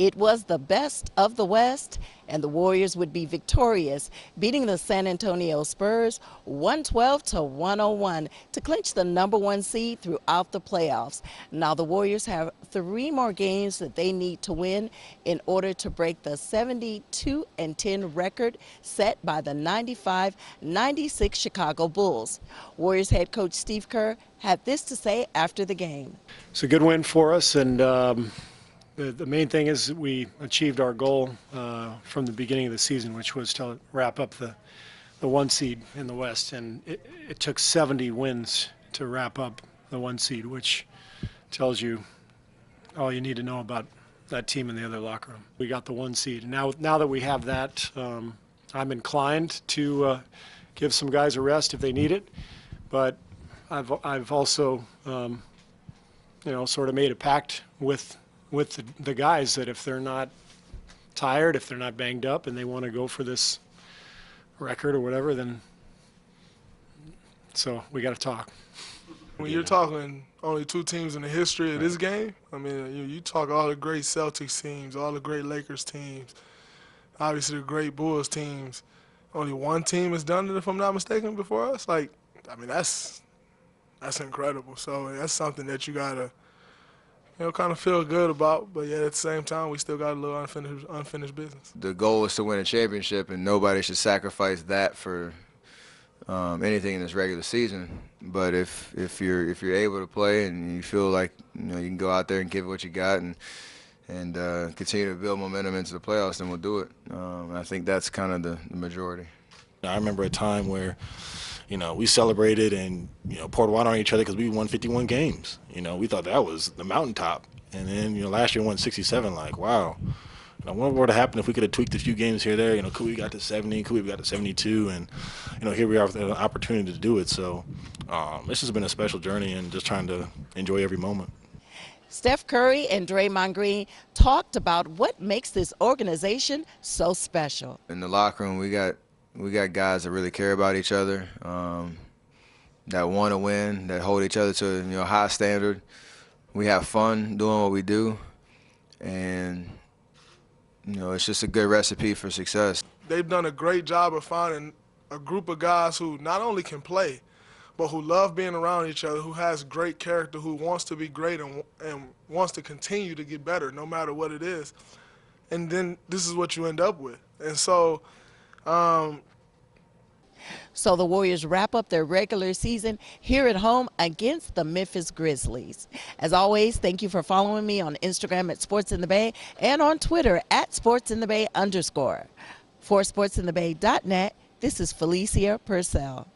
It was the best of the West, and the Warriors would be victorious, beating the San Antonio Spurs 112-101 to clinch the #1 seed throughout the playoffs. Now the Warriors have 3 more games that they need to win in order to break the 72-10 record set by the 95-96 Chicago Bulls. Warriors head coach Steve Kerr had this to say after the game. It's a good win for us, and the main thing is we achieved our goal from the beginning of the season, which was to wrap up the 1 seed in the West, and it took 70 wins to wrap up the 1 seed, which tells you all you need to know about that team in the other locker room. We got the 1 seed. Now that we have that, I'm inclined to give some guys a rest if they need it, but I've also sort of made a pact with the guys that if they're not tired, if they're not banged up, and they want to go for this record or whatever, then so we got to talk. When you're talking only 2 teams in the history of this game, I mean, you talk all the great Celtics teams, all the great Lakers teams, obviously the great Bulls teams. Only 1 team has done it, if I'm not mistaken, before us. Like, I mean, that's incredible. So that's something that you gotta, kind of feel good about. But yet at the same time, we still got a little unfinished business. The goal is to win a championship, and nobody should sacrifice that for anything in this regular season. But if you're able to play and you feel like you can go out there and give it what you got and continue to build momentum into the playoffs, then we'll do it. I think that's kind of the majority. I remember a time where we celebrated and poured water on each other because we won 51 games. We thought that was the mountaintop, and then last year won 67. Like, wow. I wonder what would have happened if we could have tweaked a few games here or there. Could we got to 70? Could we have got to 72? And here we are with an opportunity to do it. So this has been a special journey, and just trying to enjoy every moment. Steph Curry and Draymond Green talked about what makes this organization so special. In the locker room, we got guys that really care about each other, that want to win, that hold each other to a high standard. We have fun doing what we do, and it's just a good recipe for success. They've done a great job of finding a group of guys who not only can play, but who love being around each other, who has great character, who wants to be great and wants to continue to get better no matter what it is. And then this is what you end up with. And so So the Warriors wrap up their regular season here at home against the Memphis Grizzlies. As always, thank you for following me on Instagram at Sports in the Bay and on Twitter at SportsInTheBay_. For SportsInTheBay.net, this is Felicia Purcell.